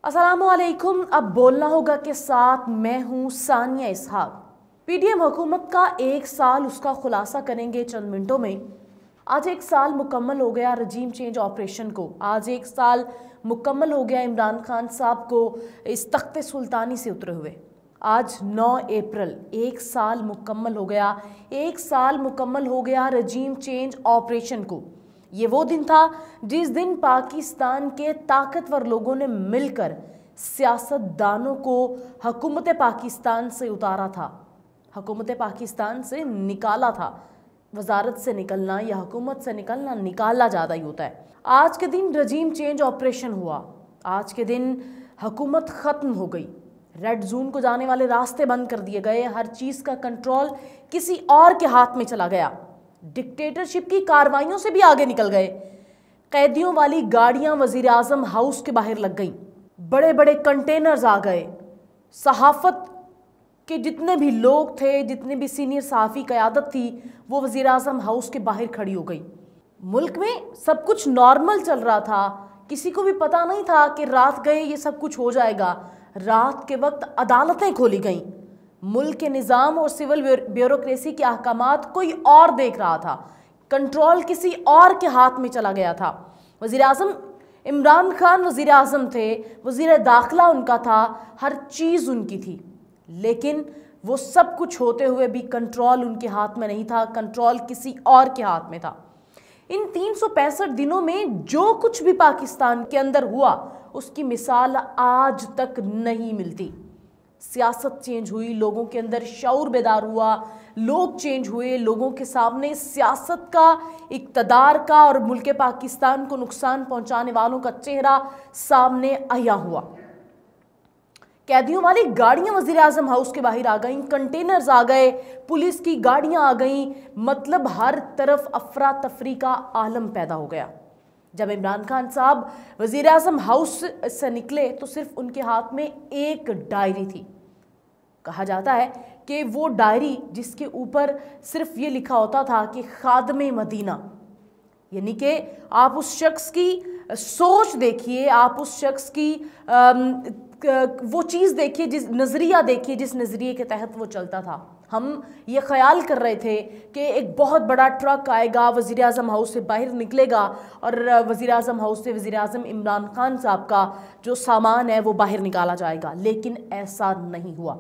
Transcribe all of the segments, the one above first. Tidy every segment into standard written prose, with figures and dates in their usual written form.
अस्सलामुअलैकुम। अब बोलना होगा के साथ मैं हूँ सानिया इसहाक। पीडीएम हुकूमत का एक साल, उसका खुलासा करेंगे चंद मिनटों में। आज एक साल मुकम्मल हो गया रजीम चेंज ऑपरेशन को। आज एक साल मुकम्मल हो गया इमरान खान साहब को इस तख्ते सुल्तानी से उतरे हुए। आज 9 अप्रैल, एक साल मुकम्मल हो गया। एक साल मुकम्मल हो गया रजीम चेंज ऑपरेशन को। ये वो दिन था जिस दिन पाकिस्तान के ताकतवर लोगों ने मिलकर सियासतदानों को हुकूमत पाकिस्तान से उतारा था, हुकूमत पाकिस्तान से निकाला था। वजारत से निकलना या हुकूमत से निकलना, निकालना ज़्यादा ही होता है। आज के दिन रजीम चेंज ऑपरेशन हुआ। आज के दिन हुकूमत ख़त्म हो गई। रेड जोन को जाने वाले रास्ते बंद कर दिए गए। हर चीज़ का कंट्रोल किसी और के हाथ में चला गया। डिक्टेटरशिप की कार्रवाइयों से भी आगे निकल गए। कैदियों वाली गाड़ियां वजीर आजम हाउस के बाहर लग गईं। बड़े बड़े कंटेनर्स आ गए। सहाफत के जितने भी लोग थे, जितने भी सीनियर सहाफ़ी क़यादत थी, वो वजीर आजम हाउस के बाहर खड़ी हो गई। मुल्क में सब कुछ नॉर्मल चल रहा था। किसी को भी पता नहीं था कि रात गए ये सब कुछ हो जाएगा। रात के वक्त अदालतें खोली गईं। मुल्क के निज़ाम और सिविल ब्यूरोक्रेसी के अहकामात कोई और देख रहा था। कंट्रोल किसी और के हाथ में चला गया था। वज़ीर आज़म इमरान खान वज़ीर आज़म थे, वज़ीर दाखिला उनका था, हर चीज़ उनकी थी। लेकिन वो सब कुछ होते हुए भी कंट्रोल उनके हाथ में नहीं था, कंट्रोल किसी और के हाथ में था। इन 365 दिनों में जो कुछ भी पाकिस्तान के अंदर हुआ, उसकी मिसाल आज तक नहीं मिलती। सियासत चेंज हुई, लोगों के अंदर शऊर बेदार हुआ, लोग चेंज हुए, लोगों के सामने सियासत का, इक़्तिदार का और मुल्क पाकिस्तान को नुकसान पहुंचाने वालों का चेहरा सामने आया हुआ। कैदियों वाली गाड़ियां वज़ीर आज़म हाउस के बाहर आ गईं, कंटेनर्स आ गए, पुलिस की गाड़ियां आ गईं। मतलब हर तरफ अफरा तफरी का आलम पैदा हो गया। जब इमरान खान साहब वज़ीर आज़म हाउस से निकले तो सिर्फ उनके हाथ में एक डायरी थी। कहा जाता है कि वो डायरी जिसके ऊपर सिर्फ ये लिखा होता था कि खादमे मदीना, यानी कि आप उस शख्स की सोच देखिए, आप उस शख्स की वो चीज़ देखिए, जिस नज़रिया देखिए, जिस नज़रिए के तहत वो चलता था। हम ये ख्याल कर रहे थे कि एक बहुत बड़ा ट्रक आएगा, वज़ीर आज़म हाउस से बाहर निकलेगा और वज़ीर आज़म हाउस से वज़ीर आज़म इमरान खान साहब का जो सामान है वो बाहर निकाला जाएगा। लेकिन ऐसा नहीं हुआ।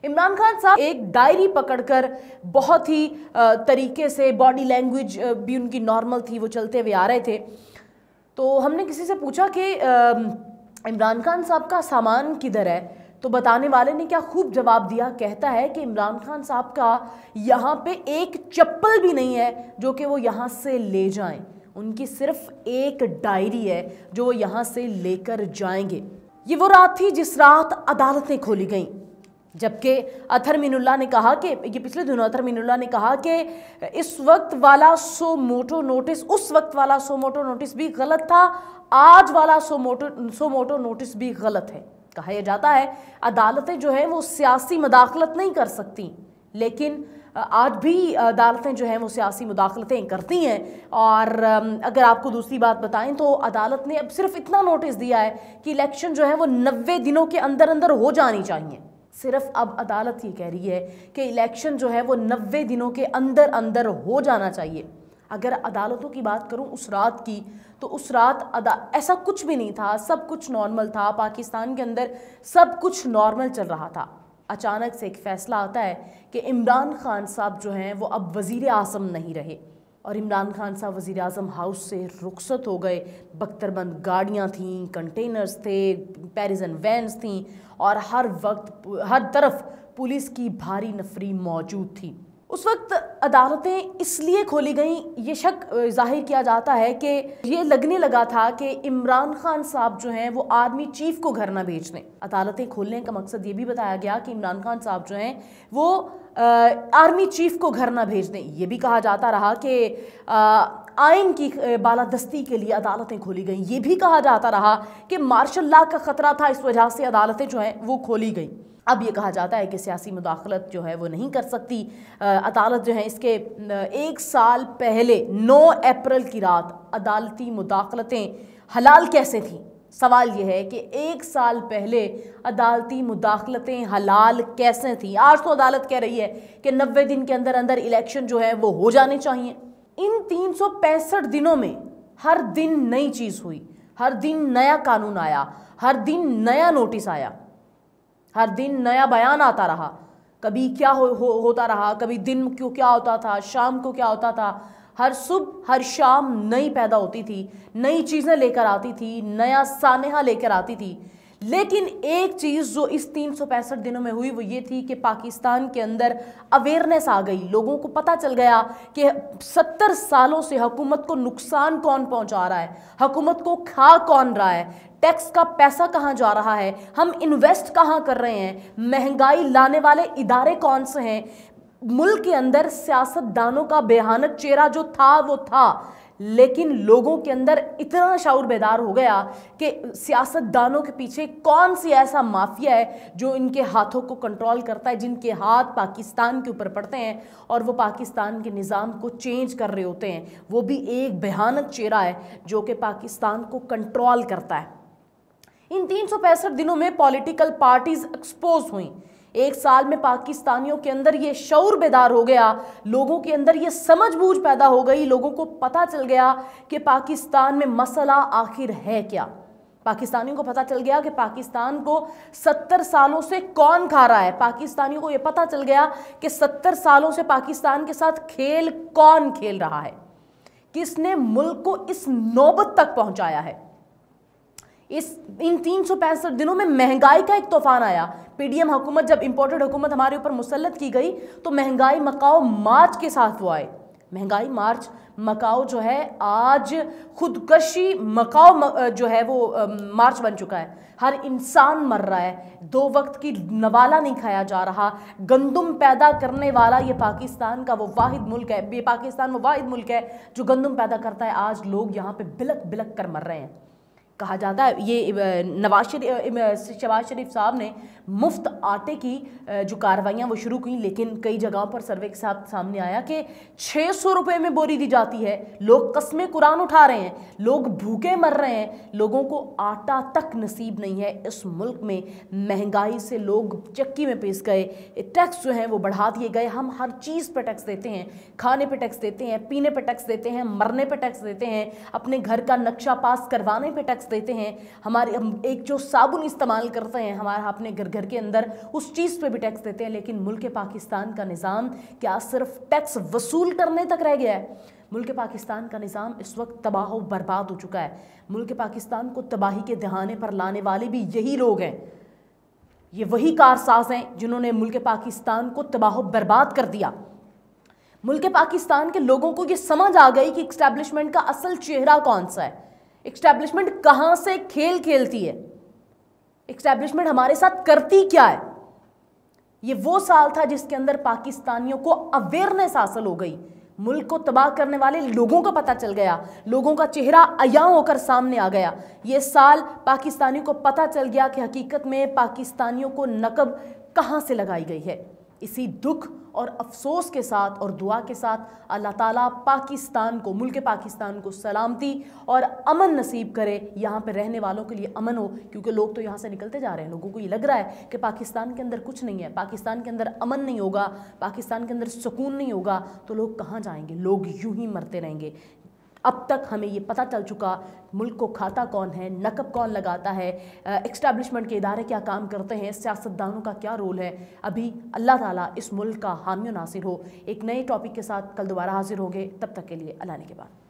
इमरान खान साहब एक डायरी पकड़कर बहुत ही तरीके से, बॉडी लैंग्वेज भी उनकी नॉर्मल थी, वो चलते हुए आ रहे थे। तो हमने किसी से पूछा कि इमरान खान साहब का सामान किधर है, तो बताने वाले ने क्या खूब जवाब दिया। कहता है कि इमरान खान साहब का यहाँ पे एक चप्पल भी नहीं है जो कि वो यहाँ से ले जाएं। उनकी सिर्फ एक डायरी है जो वो यहाँ से लेकर जाएंगे। ये वो रात थी जिस रात अदालतें खोली गईं। जबकि अतहर मीनुल्लाह ने कहा कि ये पिछले दिनों अतहर मीनुल्लाह ने कहा कि इस वक्त वाला सो मोटो नोटिस, उस वक्त वाला सो मोटो नोटिस भी गलत था, आज वाला सो मोटो नोटिस भी गलत है। कहा यह जाता है अदालतें जो हैं वो सियासी मुदाखलत नहीं कर सकती, लेकिन आज भी अदालतें जो हैं वो सियासी मुदाखलतें करती हैं। और अगर आपको दूसरी बात बताएं तो अदालत ने अब सिर्फ इतना नोटिस दिया है कि इलेक्शन जो है वो 90 दिनों के अंदर अंदर हो जानी चाहिए। सिर्फ अब अदालत ये कह रही है कि इलेक्शन जो है वो 90 दिनों के अंदर अंदर हो जाना चाहिए। अगर अदालतों की बात करूं उस रात की, तो उस रात ऐसा कुछ भी नहीं था, सब कुछ नॉर्मल था। पाकिस्तान के अंदर सब कुछ नॉर्मल चल रहा था। अचानक से एक फ़ैसला आता है कि इमरान खान साहब जो हैं वो अब वज़ीर आज़म नहीं रहे और इमरान खान साहब वज़ीर आज़म हाउस से रुखसत हो गए। बख्तरबंद गाड़ियाँ थीं, कंटेनर्स थे, पैरिजन वैन्स थीं और हर वक्त हर तरफ पुलिस की भारी नफरी मौजूद थी। उस वक्त अदालतें इसलिए खोली गईं, ये शक जाहिर किया जाता है कि ये लगने लगा था कि इमरान खान साहब जो हैं वो आर्मी चीफ को घर ना भेज दें। अदालतें खोलने का मकसद ये भी बताया गया कि इमरान खान साहब जो हैं वो आर्मी चीफ को घर ना भेज दें। ये भी कहा जाता रहा कि आइन की बालादस्ती के लिए अदालतें खोली गईं। ये भी कहा जाता रहा कि मार्शल लॉ का ख़तरा था, इस वजह से अदालतें जो हैं वो खोली गईं। अब ये कहा जाता है कि सियासी मुदाखलत जो है वो नहीं कर सकती अदालत जो है। इसके एक साल पहले 9 अप्रैल की रात अदालती मुदाखलतें हलाल कैसे थी, सवाल ये है कि 1 साल पहले अदालती मुदाखलतें हलाल कैसे थी। आज तो अदालत कह रही है कि 90 दिन के अंदर अंदर इलेक्शन जो है वो हो जाने चाहिए। इन 365 दिनों में हर दिन नई चीज़ हुई, हर दिन नया कानून आया, हर दिन नया नोटिस आया, हर दिन नया बयान आता रहा। कभी क्या होता रहा, कभी दिन क्यों क्या होता था, शाम को क्या होता था। हर सुबह हर शाम नई पैदा होती थी, नई चीज़ें लेकर आती थी, नया सानेहा लेकर आती थी। लेकिन एक चीज़ जो इस 365 दिनों में हुई वो ये थी कि पाकिस्तान के अंदर अवेयरनेस आ गई। लोगों को पता चल गया कि 70 सालों से हुकूमत को नुकसान कौन पहुंचा रहा है, हुकूमत को खा कौन रहा है, टैक्स का पैसा कहाँ जा रहा है, हम इन्वेस्ट कहाँ कर रहे हैं, महंगाई लाने वाले इदारे कौन से हैं। मुल्क के अंदर सियासतदानों का बेहानक चेहरा जो था वो था, लेकिन लोगों के अंदर इतना शऊर बेदार हो गया कि सियासतदानों के पीछे कौन सी ऐसा माफिया है जो इनके हाथों को कंट्रोल करता है, जिनके हाथ पाकिस्तान के ऊपर पड़ते हैं और वो पाकिस्तान के निज़ाम को चेंज कर रहे होते हैं। वो भी एक भयानक चेहरा है जो कि पाकिस्तान को कंट्रोल करता है। इन 365 दिनों में पॉलिटिकल पार्टीज एक्सपोज हुई। 1 साल में पाकिस्तानियों के अंदर ये शऊर बेदार हो गया, लोगों के अंदर ये समझबूझ पैदा हो गई, लोगों को पता चल गया कि पाकिस्तान में मसला आखिर है क्या। पाकिस्तानियों को पता चल गया कि पाकिस्तान को 70 सालों से कौन खा रहा है। पाकिस्तानियों को ये पता चल गया कि 70 सालों से पाकिस्तान के साथ खेल कौन खेल रहा है, किसने मुल्क को इस नौबत तक पहुंचाया है। इन 365 दिनों में महंगाई का एक तूफान आया। पीडीएम हुकूमत, जब इंपोर्टेड हुकूमत हमारे ऊपर मुसल्लत की गई तो महंगाई मकाओ मार्च के साथ वो आए। महंगाई मार्च मकाओ जो है आज खुदकशी मकाओ जो है वो मार्च बन चुका है। हर इंसान मर रहा है, 2 वक्त की नवाला नहीं खाया जा रहा। गंदुम पैदा करने वाला ये पाकिस्तान का वो वाहिद मुल्क है, ये पाकिस्तान वो वाहिद मुल्क है जो गंदुम पैदा करता है। आज लोग यहाँ पे बिलक बिलक कर मर रहे हैं। कहा जाता है ये शहबाज शरीफ साहब ने मुफ्त आटे की जो कार्रवाइयाँ वो शुरू की, लेकिन कई जगहों पर सर्वे के साथ सामने आया कि 600 रुपये में बोरी दी जाती है। लोग कस्में कुरान उठा रहे हैं, लोग भूखे मर रहे हैं, लोगों को आटा तक नसीब नहीं है। इस मुल्क में महंगाई से लोग चक्की में पीस गए, टैक्स जो हैं वो बढ़ा दिए गए। हम हर चीज़ पर टैक्स देते हैं, खाने पर टैक्स देते हैं, पीने पर टैक्स देते हैं, मरने पर टैक्स देते हैं, अपने घर का नक्शा पास करवाने पर टैक्स देते हैं। हमारे हम एक जो साबुन इस्तेमाल करते हैं हमारा अपने घर के अंदर, उस चीज़ पे भी टैक्स देते हैं। लेकिन मुल्क पाकिस्तान का निज़ाम क्या सिर्फ टैक्स वसूल करने तक रह गया है? मुल्क पाकिस्तान का निज़ाम इस वक्त तबाह व बर्बाद हो चुका है। मुल्क पाकिस्तान को तबाही के दहाने पर लाने वाले भी यही लोग हैं, ये वही कारसाज हैं जिन्होंने मुल्क पाकिस्तान को तबाह व बर्बाद कर दिया। मुल्क पाकिस्तान के लोगों को ये समझ आ गई कि एस्टैब्लिशमेंट का असल चेहरा कौन सा है, एस्टैब्लिशमेंट कहाँ से खेल खेलती है, एस्टैब्लिशमेंट हमारे साथ करती क्या है। ये वो साल था जिसके अंदर पाकिस्तानियों को अवेयरनेस हासिल हो गई, मुल्क को तबाह करने वाले लोगों का पता चल गया, लोगों का चेहरा अयां होकर सामने आ गया। ये साल पाकिस्तानियों को पता चल गया कि हकीकत में पाकिस्तानियों को नकब कहाँ से लगाई गई है। इसी दुख और अफसोस के साथ और दुआ के साथ अल्लाह ताला पाकिस्तान को, मुल्क पाकिस्तान को सलामती और अमन नसीब करे, यहाँ पे रहने वालों के लिए अमन हो। क्योंकि लोग तो यहाँ से निकलते जा रहे हैं, लोगों को ये लग रहा है कि पाकिस्तान के अंदर कुछ नहीं है, पाकिस्तान के अंदर अमन नहीं होगा, पाकिस्तान के अंदर सुकून नहीं होगा, तो लोग कहाँ जाएंगे, लोग यूं ही मरते रहेंगे। अब तक हमें ये पता चल चुका मुल्क को खाता कौन है, नकब कौन लगाता है, एस्टैब्लिशमेंट के इदारे क्या काम करते हैं, सियासतदानों का क्या रोल है। अभी अल्लाह ताला इस मुल्क का हामी नासिर हो। एक नए टॉपिक के साथ कल दोबारा हाजिर होंगे, तब तक के लिए अल्लाह ने के बाद।